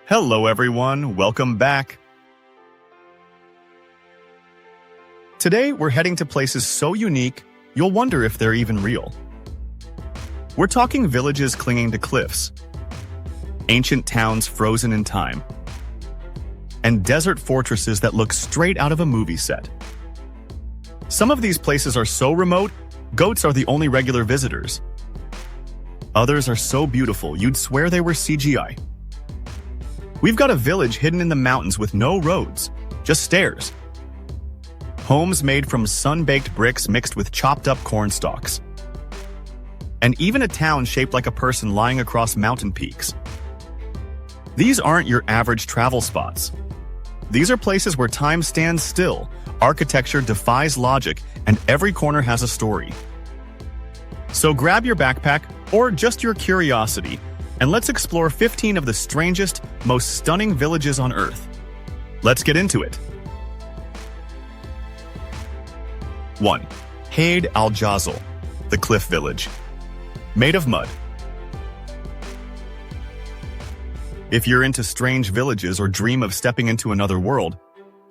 Hello everyone, welcome back. Today we're heading to places so unique, you'll wonder if they're even real. We're talking villages clinging to cliffs, ancient towns frozen in time, and desert fortresses that look straight out of a movie set. Some of these places are so remote, goats are the only regular visitors. Others are so beautiful, you'd swear they were CGI. We've got a village hidden in the mountains with no roads, just stairs. Homes made from sun-baked bricks mixed with chopped-up corn stalks. And even a town shaped like a person lying across mountain peaks. These aren't your average travel spots. These are places where time stands still, architecture defies logic, and every corner has a story. So grab your backpack, or just your curiosity, and let's explore 15 of the strangest, most stunning villages on Earth. Let's get into it. 1. Ait Jazil, the Cliff Village. Made of mud. If you're into strange villages or dream of stepping into another world,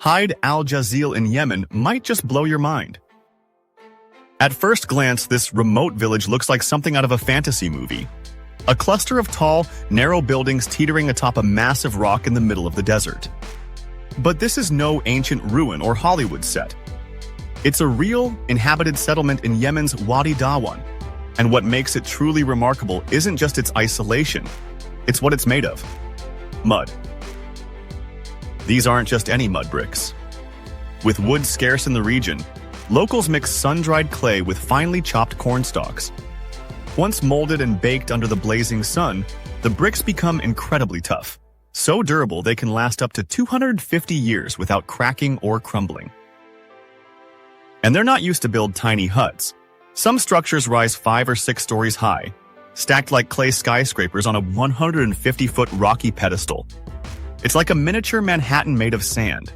Ait Jazil in Yemen might just blow your mind. At first glance, this remote village looks like something out of a fantasy movie. A cluster of tall, narrow buildings teetering atop a massive rock in the middle of the desert. But this is no ancient ruin or Hollywood set. It's a real, inhabited settlement in Yemen's Wadi Dawan. And what makes it truly remarkable isn't just its isolation, it's what it's made of. Mud. These aren't just any mud bricks. With wood scarce in the region, locals mix sun-dried clay with finely chopped corn stalks. Once molded and baked under the blazing sun, the bricks become incredibly tough. So durable they can last up to 250 years without cracking or crumbling. And they're not used to build tiny huts. Some structures rise 5 or 6 stories high, stacked like clay skyscrapers on a 150-foot rocky pedestal. It's like a miniature Manhattan made of sand.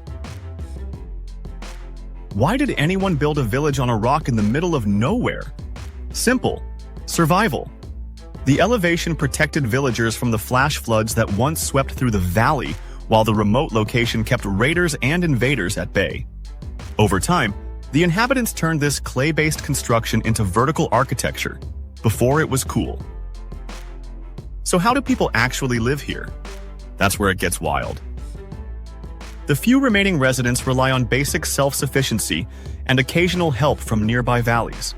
Why did anyone build a village on a rock in the middle of nowhere? Simple. Survival. The elevation protected villagers from the flash floods that once swept through the valley, while the remote location kept raiders and invaders at bay. Over time, the inhabitants turned this clay-based construction into vertical architecture, before it was cool. So how do people actually live here? That's where it gets wild. The few remaining residents rely on basic self-sufficiency and occasional help from nearby valleys.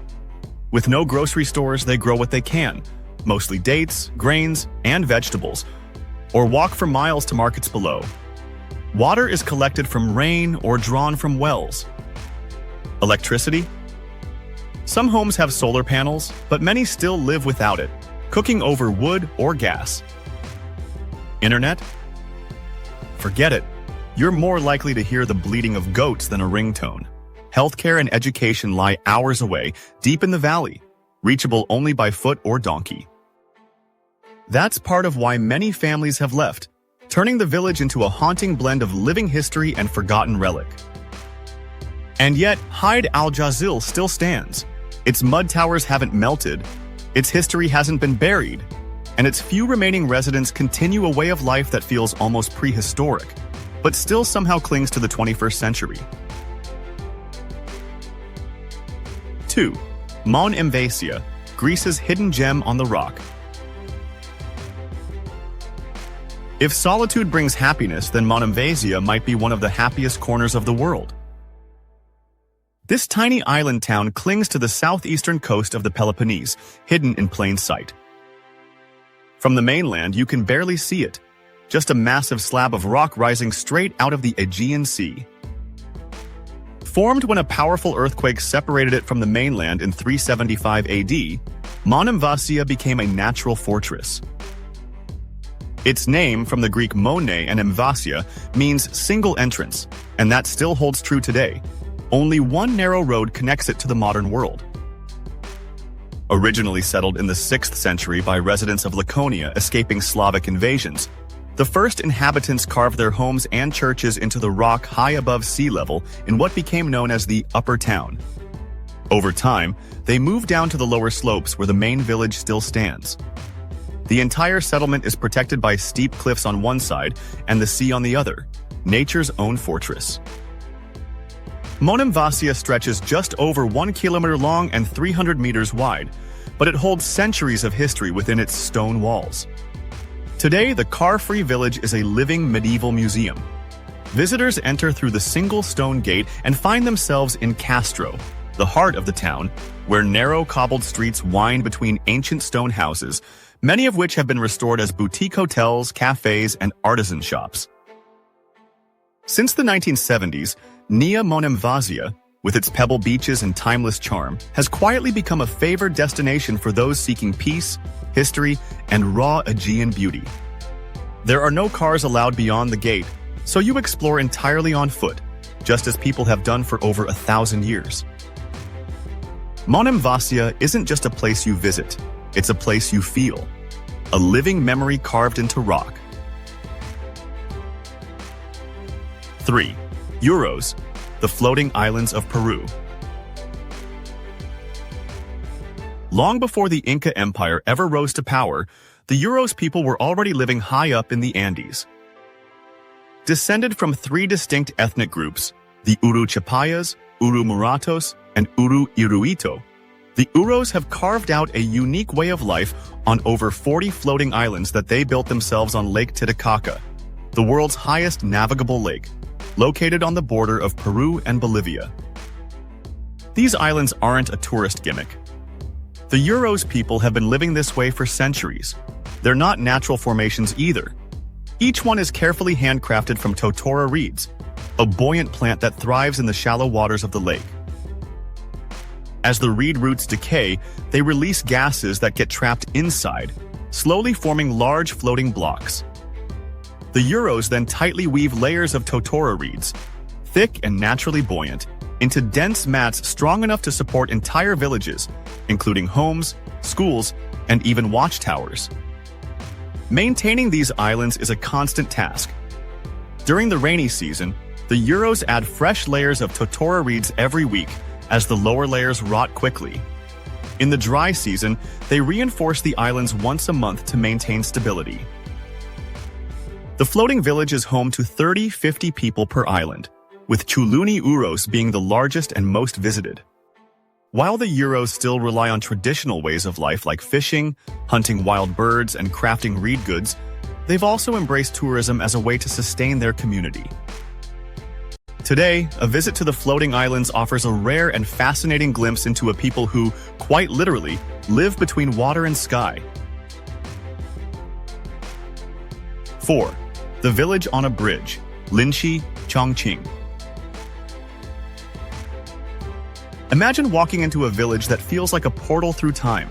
With no grocery stores, they grow what they can, mostly dates, grains, and vegetables, or walk for miles to markets below. Water is collected from rain or drawn from wells. Electricity? Some homes have solar panels, but many still live without it, cooking over wood or gas. Internet? Forget it. You're more likely to hear the bleating of goats than a ringtone. Healthcare and education lie hours away, deep in the valley, reachable only by foot or donkey. That's part of why many families have left, turning the village into a haunting blend of living history and forgotten relic. And yet, Ait Jazil still stands. Its mud towers haven't melted, its history hasn't been buried, and its few remaining residents continue a way of life that feels almost prehistoric, but still somehow clings to the 21st century. 2. Monemvasia, Greece's hidden gem on the rock. If solitude brings happiness, then Monemvasia might be one of the happiest corners of the world. This tiny island town clings to the southeastern coast of the Peloponnese, hidden in plain sight. From the mainland, you can barely see it, just a massive slab of rock rising straight out of the Aegean Sea. Formed when a powerful earthquake separated it from the mainland in 375 AD, Monemvasia became a natural fortress. Its name, from the Greek mone and emvasia, means single entrance, and that still holds true today. Only one narrow road connects it to the modern world. Originally settled in the 6th century by residents of Laconia escaping Slavic invasions, the first inhabitants carved their homes and churches into the rock high above sea level in what became known as the Upper Town. Over time, they moved down to the lower slopes where the main village still stands. The entire settlement is protected by steep cliffs on one side and the sea on the other, nature's own fortress. Monemvasia stretches just over 1 kilometer long and 300 meters wide, but it holds centuries of history within its stone walls. Today, the car-free village is a living medieval museum. Visitors enter through the single stone gate and find themselves in Castro, the heart of the town, where narrow cobbled streets wind between ancient stone houses, many of which have been restored as boutique hotels, cafes, and artisan shops. Since the 1970s, Nia Monemvasia, with its pebble beaches and timeless charm, has quietly become a favored destination for those seeking peace, history, and raw Aegean beauty. There are no cars allowed beyond the gate, so you explore entirely on foot, just as people have done for over 1,000 years. Monemvasia isn't just a place you visit, it's a place you feel. A living memory carved into rock. 3. Uros, the floating islands of Peru. Long before the Inca Empire ever rose to power, the Uros people were already living high up in the Andes. Descended from 3 distinct ethnic groups, the Uru Chapayas, Uru Muratos, and Uru Iruito, the Uros have carved out a unique way of life on over 40 floating islands that they built themselves on Lake Titicaca, the world's highest navigable lake, located on the border of Peru and Bolivia. These islands aren't a tourist gimmick. The Uros people have been living this way for centuries. They're not natural formations either. Each one is carefully handcrafted from totora reeds, a buoyant plant that thrives in the shallow waters of the lake. As the reed roots decay, they release gases that get trapped inside, slowly forming large floating blocks. The Uros then tightly weave layers of totora reeds, thick and naturally buoyant, into dense mats strong enough to support entire villages, including homes, schools, and even watchtowers. Maintaining these islands is a constant task. During the rainy season, the Uros add fresh layers of totora reeds every week, as the lower layers rot quickly. In the dry season, they reinforce the islands once a month to maintain stability. The floating village is home to 30-50 people per island, with Chuluni Uros being the largest and most visited. While the Uros still rely on traditional ways of life like fishing, hunting wild birds, and crafting reed goods, they've also embraced tourism as a way to sustain their community. Today, a visit to the floating islands offers a rare and fascinating glimpse into a people who, quite literally, live between water and sky. 4. The village on a bridge, Linshi, Chongqing. Imagine walking into a village that feels like a portal through time,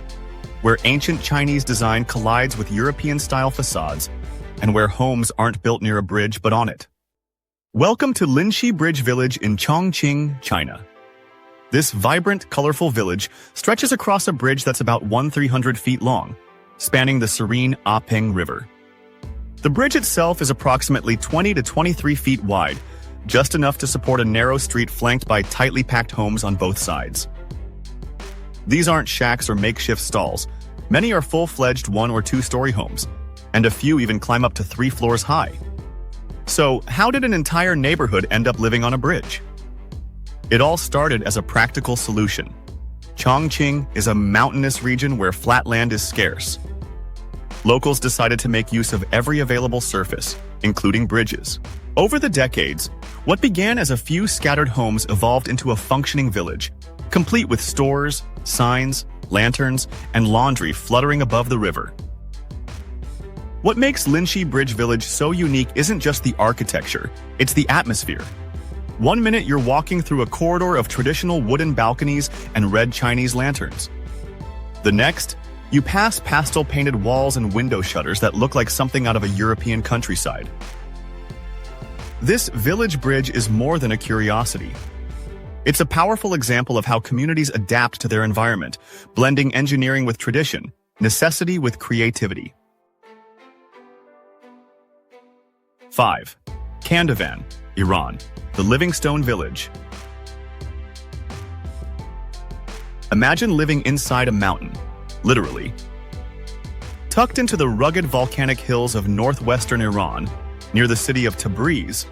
where ancient Chinese design collides with European-style facades, and where homes aren't built near a bridge but on it. Welcome to Linshi Bridge Village in Chongqing, China. This vibrant, colorful village stretches across a bridge that's about 1,300 feet long, spanning the serene Apeng River. The bridge itself is approximately 20 to 23 feet wide, just enough to support a narrow street flanked by tightly packed homes on both sides. These aren't shacks or makeshift stalls. Many are full-fledged 1- or 2-story homes, and a few even climb up to 3 floors high. So, how did an entire neighborhood end up living on a bridge? It all started as a practical solution. Chongqing is a mountainous region where flat land is scarce. Locals decided to make use of every available surface, including bridges. Over the decades, what began as a few scattered homes evolved into a functioning village, complete with stores, signs, lanterns, and laundry fluttering above the river. What makes Linshi Bridge Village so unique isn't just the architecture, it's the atmosphere. One minute you're walking through a corridor of traditional wooden balconies and red Chinese lanterns. The next, you pass pastel-painted walls and window shutters that look like something out of a European countryside. This village bridge is more than a curiosity. It's a powerful example of how communities adapt to their environment, blending engineering with tradition, necessity with creativity. 5. Kandovan, Iran, the Living Stone Village. Imagine living inside a mountain, literally. Tucked into the rugged volcanic hills of northwestern Iran, near the city of Tabriz,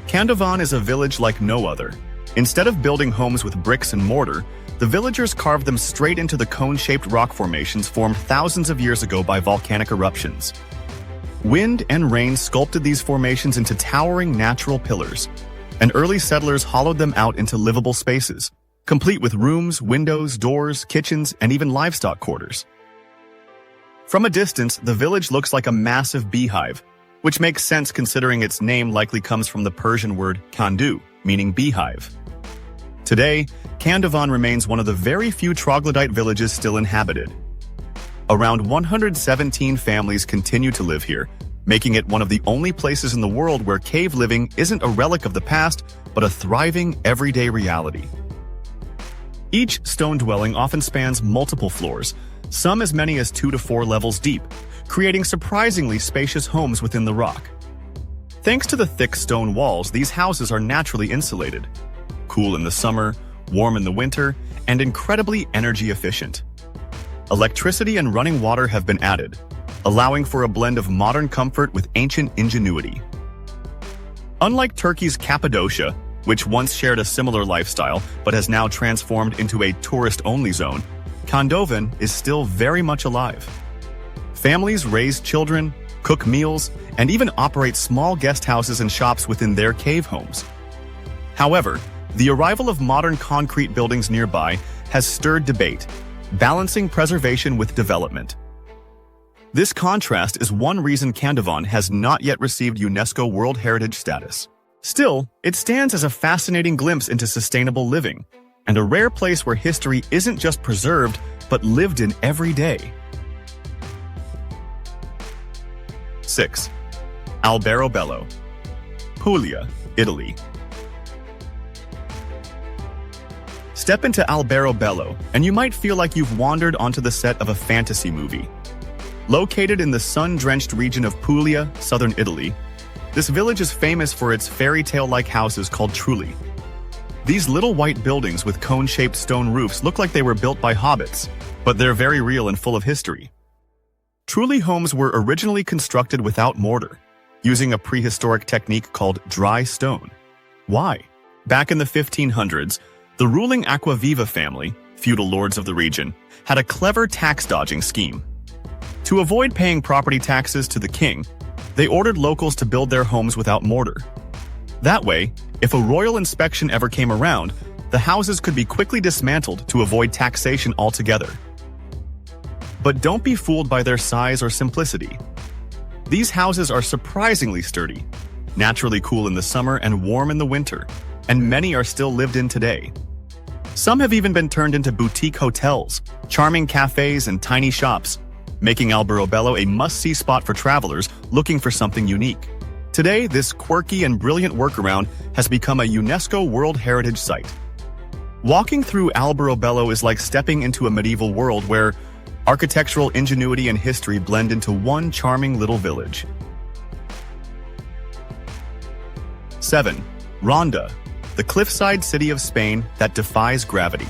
Kandovan is a village like no other. Instead of building homes with bricks and mortar, the villagers carved them straight into the cone-shaped rock formations formed thousands of years ago by volcanic eruptions. Wind and rain sculpted these formations into towering natural pillars, and early settlers hollowed them out into livable spaces, complete with rooms, windows, doors, kitchens, and even livestock quarters. From a distance, the village looks like a massive beehive, which makes sense considering its name likely comes from the Persian word kandu, meaning beehive. Today, Kandovan remains one of the very few troglodyte villages still inhabited. Around 117 families continue to live here, making it one of the only places in the world where cave living isn't a relic of the past, but a thriving, everyday reality. Each stone dwelling often spans multiple floors, some as many as 2 to 4 levels deep, creating surprisingly spacious homes within the rock. Thanks to the thick stone walls, these houses are naturally insulated, cool in the summer, warm in the winter, and incredibly energy efficient. Electricity and running water have been added, allowing for a blend of modern comfort with ancient ingenuity. Unlike Turkey's Cappadocia, which once shared a similar lifestyle but has now transformed into a tourist-only zone, Kandovan is still very much alive. Families raise children, cook meals, and even operate small guest houses and shops within their cave homes. However, the arrival of modern concrete buildings nearby has stirred debate, balancing preservation with development. This contrast is one reason Kandovan has not yet received UNESCO World Heritage status. Still, it stands as a fascinating glimpse into sustainable living, and a rare place where history isn't just preserved, but lived in every day. 6. Alberobello, Puglia, Italy. Step into Alberobello, and you might feel like you've wandered onto the set of a fantasy movie. Located in the sun-drenched region of Puglia, southern Italy, this village is famous for its fairy tale-like houses called trulli. These little white buildings with cone-shaped stone roofs look like they were built by hobbits, but they're very real and full of history. Trulli homes were originally constructed without mortar, using a prehistoric technique called dry stone. Why? Back in the 1500s, the ruling Aquaviva family, feudal lords of the region, had a clever tax-dodging scheme. To avoid paying property taxes to the king, they ordered locals to build their homes without mortar. That way, if a royal inspection ever came around, the houses could be quickly dismantled to avoid taxation altogether. But don't be fooled by their size or simplicity. These houses are surprisingly sturdy, naturally cool in the summer and warm in the winter, and many are still lived in today. Some have even been turned into boutique hotels, charming cafes, and tiny shops, making Alberobello a must-see spot for travelers looking for something unique. Today, this quirky and brilliant workaround has become a UNESCO World Heritage Site. Walking through Alberobello is like stepping into a medieval world where architectural ingenuity and history blend into one charming little village. 7. Ronda, the cliffside city of Spain that defies gravity.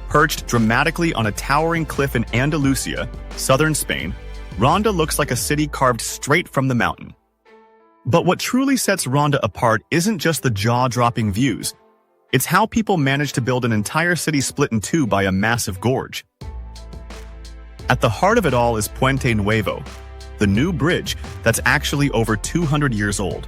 Perched dramatically on a towering cliff in Andalusia, southern Spain, Ronda looks like a city carved straight from the mountain. But what truly sets Ronda apart isn't just the jaw-dropping views. It's how people managed to build an entire city split in two by a massive gorge. At the heart of it all is Puente Nuevo, the new bridge that's actually over 200 years old.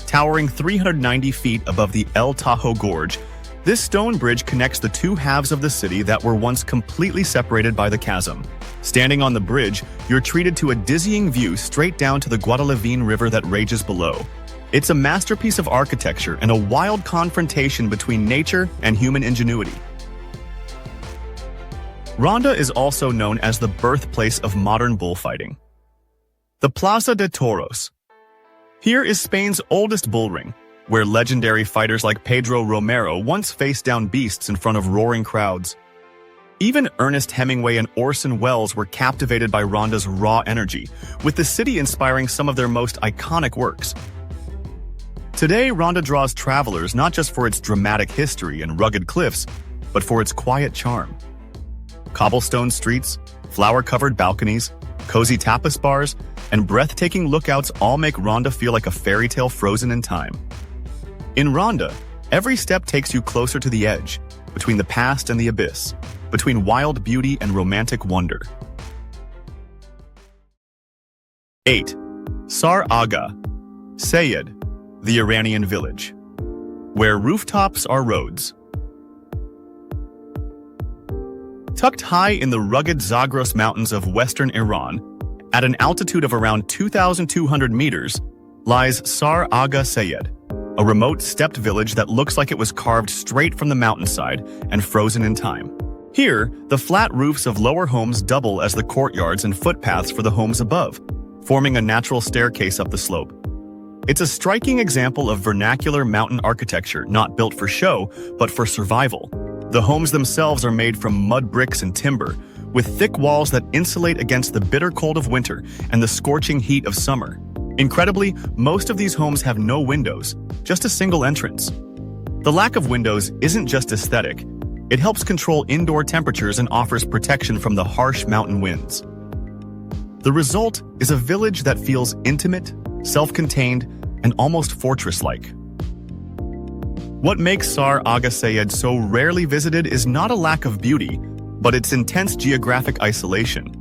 Towering 390 feet above the El Tajo Gorge, this stone bridge connects the two halves of the city that were once completely separated by the chasm. Standing on the bridge, you're treated to a dizzying view straight down to the Guadalquivir River that rages below. It's a masterpiece of architecture and a wild confrontation between nature and human ingenuity. Ronda is also known as the birthplace of modern bullfighting. The Plaza de Toros. Here is Spain's oldest bullring, where legendary fighters like Pedro Romero once faced down beasts in front of roaring crowds. Even Ernest Hemingway and Orson Welles were captivated by Ronda's raw energy, with the city inspiring some of their most iconic works. Today, Ronda draws travelers not just for its dramatic history and rugged cliffs, but for its quiet charm. Cobblestone streets, flower-covered balconies, cozy tapas bars, and breathtaking lookouts all make Ronda feel like a fairy tale frozen in time. In Ronda, every step takes you closer to the edge, between the past and the abyss, between wild beauty and romantic wonder. 8. Sar Agha, Seyyed, the Iranian village, where rooftops are roads. Tucked high in the rugged Zagros Mountains of western Iran, at an altitude of around 2,200 meters, lies Sar Agha Seyyed, a remote stepped village that looks like it was carved straight from the mountainside and frozen in time. Here, the flat roofs of lower homes double as the courtyards and footpaths for the homes above, forming a natural staircase up the slope. It's a striking example of vernacular mountain architecture not built for show, but for survival. The homes themselves are made from mud bricks and timber, with thick walls that insulate against the bitter cold of winter and the scorching heat of summer. Incredibly, most of these homes have no windows, just a single entrance. The lack of windows isn't just aesthetic. It helps control indoor temperatures and offers protection from the harsh mountain winds. The result is a village that feels intimate, self-contained, and almost fortress-like. What makes Sar Agha Seyyed so rarely visited is not a lack of beauty, but its intense geographic isolation.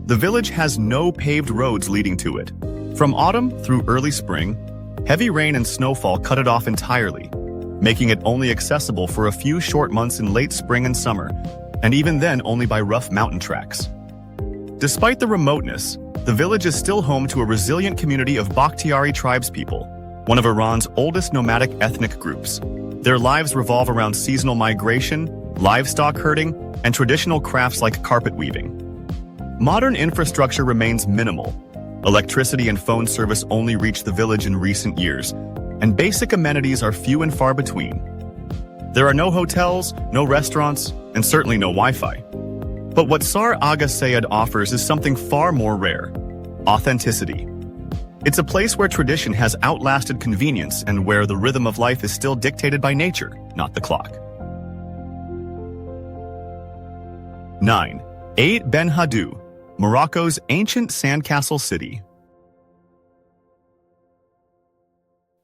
The village has no paved roads leading to it. From autumn through early spring, heavy rain and snowfall cut it off entirely, making it only accessible for a few short months in late spring and summer, and even then only by rough mountain tracks. Despite the remoteness, the village is still home to a resilient community of Bakhtiari tribespeople, one of Iran's oldest nomadic ethnic groups. Their lives revolve around seasonal migration, livestock herding, and traditional crafts like carpet weaving. Modern infrastructure remains minimal. Electricity and phone service only reached the village in recent years, and basic amenities are few and far between. There are no hotels, no restaurants, and certainly no Wi-Fi. But what Sar Agha Seyyed offers is something far more rare: authenticity. It's a place where tradition has outlasted convenience and where the rhythm of life is still dictated by nature, not the clock. 9. Ait Benhaddou, Morocco's ancient sandcastle city.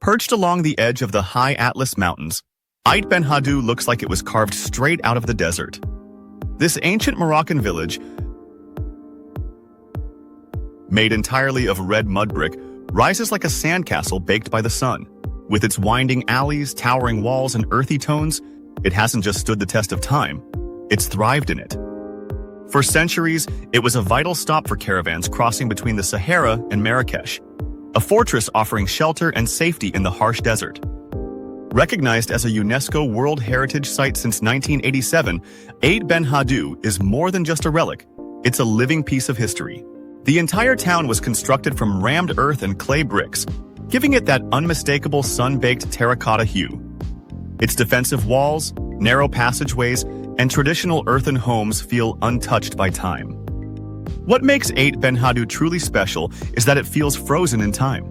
Perched along the edge of the high Atlas Mountains, Ait Benhaddou looks like it was carved straight out of the desert. This ancient Moroccan village, made entirely of red mud brick, rises like a sandcastle baked by the sun. With its winding alleys, towering walls, and earthy tones, it hasn't just stood the test of time, it's thrived in it. For centuries, it was a vital stop for caravans crossing between the Sahara and Marrakesh, a fortress offering shelter and safety in the harsh desert. Recognized as a UNESCO World Heritage Site since 1987, Ait Benhaddou is more than just a relic, it's a living piece of history. The entire town was constructed from rammed earth and clay bricks, giving it that unmistakable sun-baked terracotta hue. Its defensive walls, narrow passageways, and traditional earthen homes feel untouched by time. What makes Ait Benhaddou truly special is that it feels frozen in time.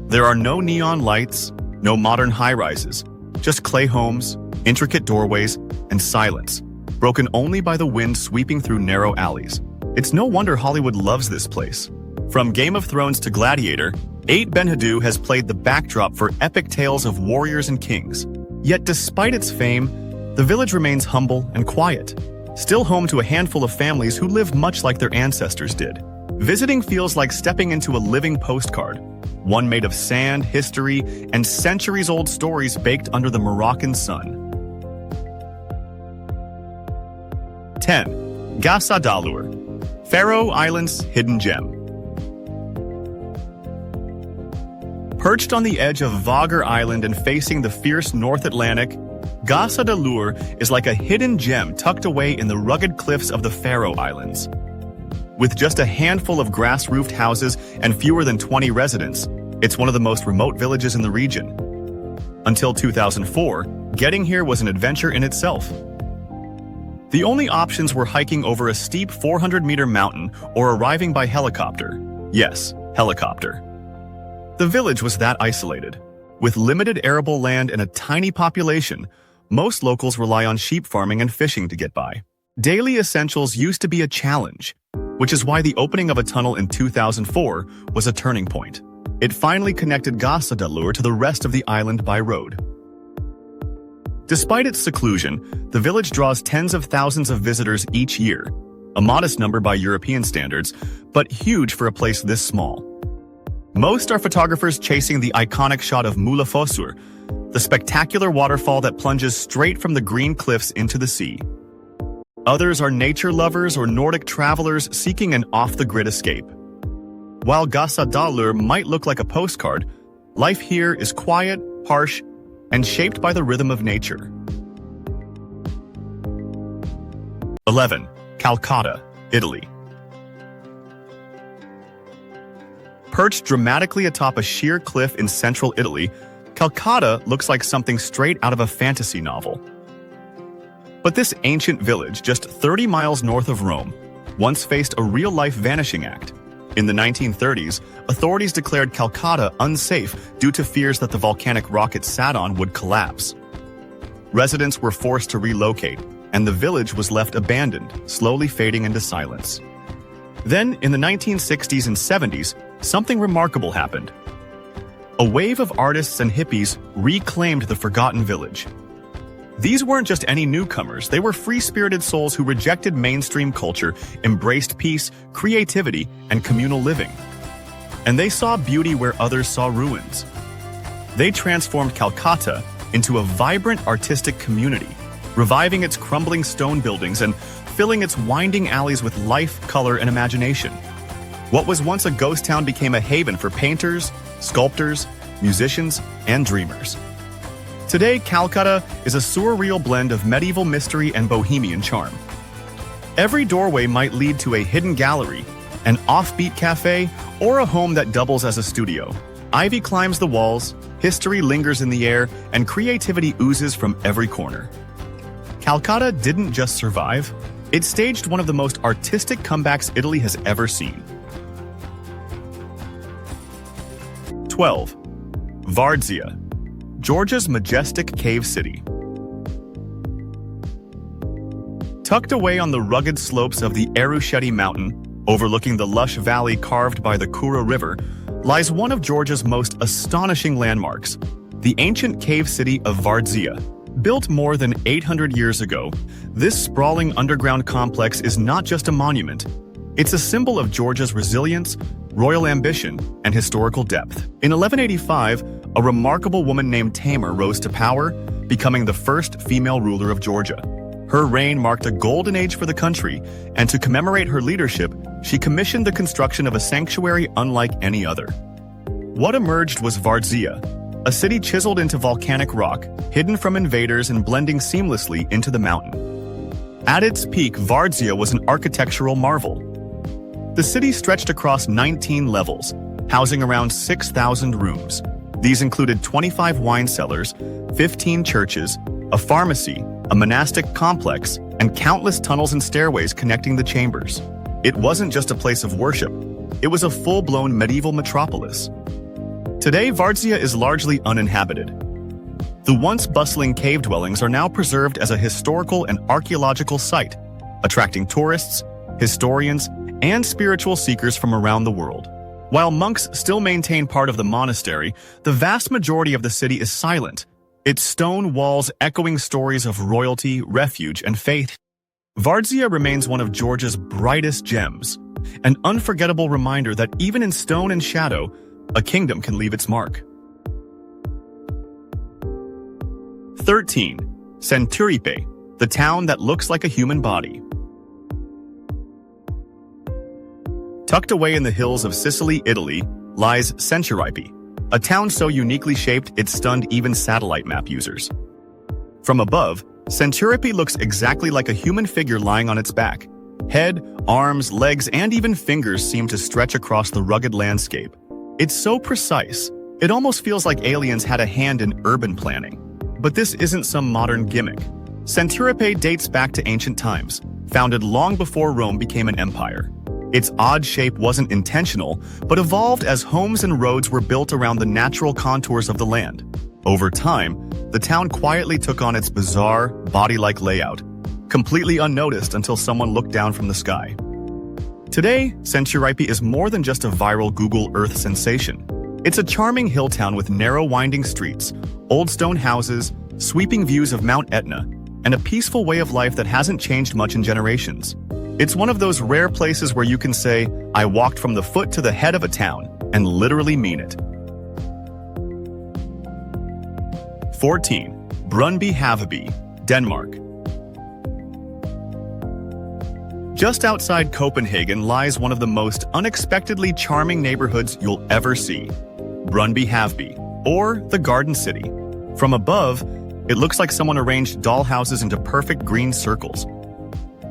There are no neon lights, no modern high-rises, just clay homes, intricate doorways, and silence, broken only by the wind sweeping through narrow alleys. It's no wonder Hollywood loves this place. From Game of Thrones to Gladiator, Ait Benhaddou has played the backdrop for epic tales of warriors and kings. Yet despite its fame, the village remains humble and quiet, still home to a handful of families who live much like their ancestors did. Visiting feels like stepping into a living postcard, one made of sand, history, and centuries-old stories baked under the Moroccan sun. 10. Gásadalur, Faroe Islands' hidden gem. Perched on the edge of Vágar Island and facing the fierce North Atlantic, Gásadalur is like a hidden gem tucked away in the rugged cliffs of the Faroe Islands. With just a handful of grass-roofed houses and fewer than 20 residents, it's one of the most remote villages in the region. Until 2004, getting here was an adventure in itself. The only options were hiking over a steep 400-meter mountain or arriving by helicopter. Yes, helicopter. The village was that isolated. With limited arable land and a tiny population, most locals rely on sheep farming and fishing to get by. Daily essentials used to be a challenge, which is why the opening of a tunnel in 2004 was a turning point. It finally connected Gásadalur to the rest of the island by road. Despite its seclusion, the village draws tens of thousands of visitors each year, a modest number by European standards, but huge for a place this small. Most are photographers chasing the iconic shot of Monemvasia, the spectacular waterfall that plunges straight from the green cliffs into the sea. Others are nature lovers or Nordic travelers seeking an off-the-grid escape. While Gásadalur might look like a postcard, life here is quiet, harsh, and shaped by the rhythm of nature. 11. Calcata, Italy. Perched dramatically atop a sheer cliff in central Italy, Calcata looks like something straight out of a fantasy novel. But this ancient village, just 30 miles north of Rome, once faced a real-life vanishing act. In the 1930s, authorities declared Calcata unsafe due to fears that the volcanic rock it sat on would collapse. Residents were forced to relocate, and the village was left abandoned, slowly fading into silence. Then, in the 1960s and 70s, something remarkable happened. A wave of artists and hippies reclaimed the forgotten village. These weren't just any newcomers, they were free-spirited souls who rejected mainstream culture, embraced peace, creativity, and communal living. And they saw beauty where others saw ruins. They transformed Calcata into a vibrant artistic community, reviving its crumbling stone buildings and filling its winding alleys with life, color, and imagination. What was once a ghost town became a haven for painters, sculptors, musicians, and dreamers. Today, Calcata is a surreal blend of medieval mystery and bohemian charm. Every doorway might lead to a hidden gallery, an offbeat cafe, or a home that doubles as a studio. Ivy climbs the walls, history lingers in the air, and creativity oozes from every corner. Calcata didn't just survive, it staged one of the most artistic comebacks Italy has ever seen. 12. Vardzia, Georgia's majestic cave city. Tucked away on the rugged slopes of the Erusheti mountain, overlooking the lush valley carved by the Kura River, lies one of Georgia's most astonishing landmarks, the ancient cave city of Vardzia. Built more than 800 years ago, this sprawling underground complex is not just a monument. It's a symbol of Georgia's resilience, royal ambition, and historical depth. In 1185, a remarkable woman named Tamar rose to power, becoming the first female ruler of Georgia. Her reign marked a golden age for the country, and to commemorate her leadership, she commissioned the construction of a sanctuary unlike any other. What emerged was Vardzia, a city chiseled into volcanic rock, hidden from invaders and blending seamlessly into the mountain. At its peak, Vardzia was an architectural marvel. The city stretched across 19 levels, housing around 6,000 rooms. These included 25 wine cellars, 15 churches, a pharmacy, a monastic complex, and countless tunnels and stairways connecting the chambers. It wasn't just a place of worship, it was a full-blown medieval metropolis. Today, Vardzia is largely uninhabited. The once bustling cave dwellings are now preserved as a historical and archaeological site, attracting tourists, historians, and spiritual seekers from around the world. While monks still maintain part of the monastery, the vast majority of the city is silent, its stone walls echoing stories of royalty, refuge, and faith. Vardzia remains one of Georgia's brightest gems, an unforgettable reminder that even in stone and shadow, a kingdom can leave its mark. 13. Centuripe, the town that looks like a human body. Tucked away in the hills of Sicily, Italy, lies Centuripe, a town so uniquely shaped it stunned even satellite map users. From above, Centuripe looks exactly like a human figure lying on its back. Head, arms, legs, and even fingers seem to stretch across the rugged landscape. It's so precise, it almost feels like aliens had a hand in urban planning. But this isn't some modern gimmick. Centuripe dates back to ancient times, founded long before Rome became an empire. Its odd shape wasn't intentional, but evolved as homes and roads were built around the natural contours of the land. Over time, the town quietly took on its bizarre, body-like layout, completely unnoticed until someone looked down from the sky. Today, Centuripe is more than just a viral Google Earth sensation. It's a charming hill town with narrow winding streets, old stone houses, sweeping views of Mount Etna, and a peaceful way of life that hasn't changed much in generations. It's one of those rare places where you can say, I walked from the foot to the head of a town, and literally mean it. 14. Brøndby Haveby, Denmark. Just outside Copenhagen lies one of the most unexpectedly charming neighborhoods you'll ever see, Brøndby Haveby, or the Garden City. From above, it looks like someone arranged dollhouses into perfect green circles.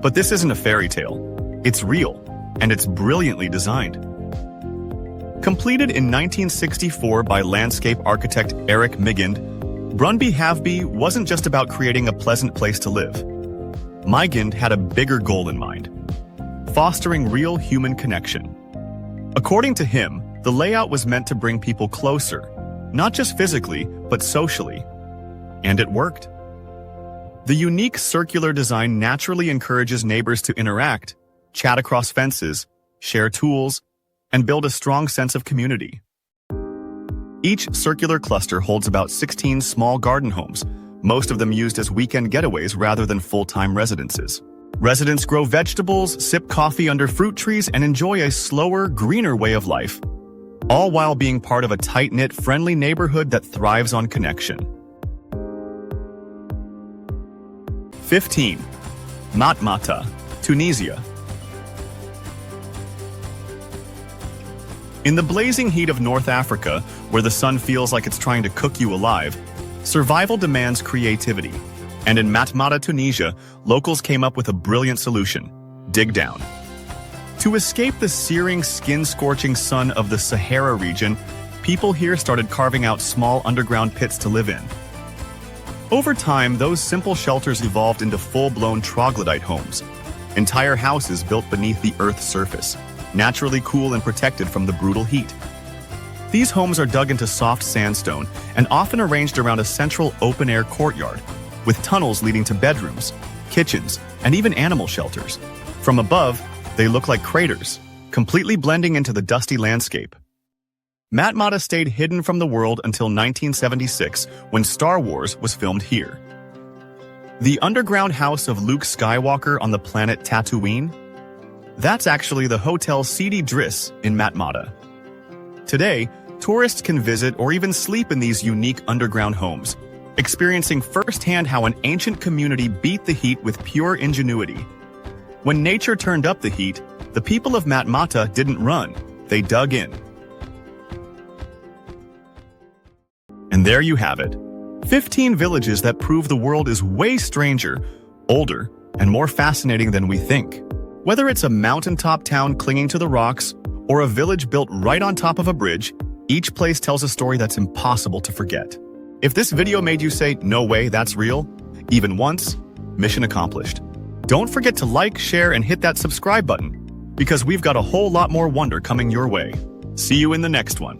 But this isn't a fairy tale. It's real, and it's brilliantly designed. Completed in 1964 by landscape architect Erik Mygend, Brøndby Haveby wasn't just about creating a pleasant place to live. Mygend had a bigger goal in mind: fostering real human connection. According to him, the layout was meant to bring people closer, not just physically, but socially. And it worked. The unique circular design naturally encourages neighbors to interact, chat across fences, share tools, and build a strong sense of community. Each circular cluster holds about 16 small garden homes, most of them used as weekend getaways rather than full-time residences. Residents grow vegetables, sip coffee under fruit trees, and enjoy a slower, greener way of life, all while being part of a tight-knit, friendly neighborhood that thrives on connection. 15. Matmata, Tunisia. In the blazing heat of North Africa, where the sun feels like it's trying to cook you alive, survival demands creativity. And in Matmata, Tunisia, locals came up with a brilliant solution: dig down. To escape the searing, skin-scorching sun of the Sahara region, people here started carving out small underground pits to live in. Over time, those simple shelters evolved into full-blown troglodyte homes, entire houses built beneath the Earth's surface, naturally cool and protected from the brutal heat. These homes are dug into soft sandstone and often arranged around a central open-air courtyard, with tunnels leading to bedrooms, kitchens, and even animal shelters. From above, they look like craters, completely blending into the dusty landscape. Matmata stayed hidden from the world until 1976, when Star Wars was filmed here. The underground house of Luke Skywalker on the planet Tatooine? That's actually the Hotel Sidi Driss in Matmata. Today, tourists can visit or even sleep in these unique underground homes, experiencing firsthand how an ancient community beat the heat with pure ingenuity. When nature turned up the heat, the people of Matmata didn't run, they dug in. And there you have it. 15 villages that prove the world is way stranger, older, and more fascinating than we think. Whether it's a mountaintop town clinging to the rocks or a village built right on top of a bridge, each place tells a story that's impossible to forget. If this video made you say, "No way, that's real," even once, mission accomplished. Don't forget to like, share, and hit that subscribe button, because we've got a whole lot more wonder coming your way. See you in the next one.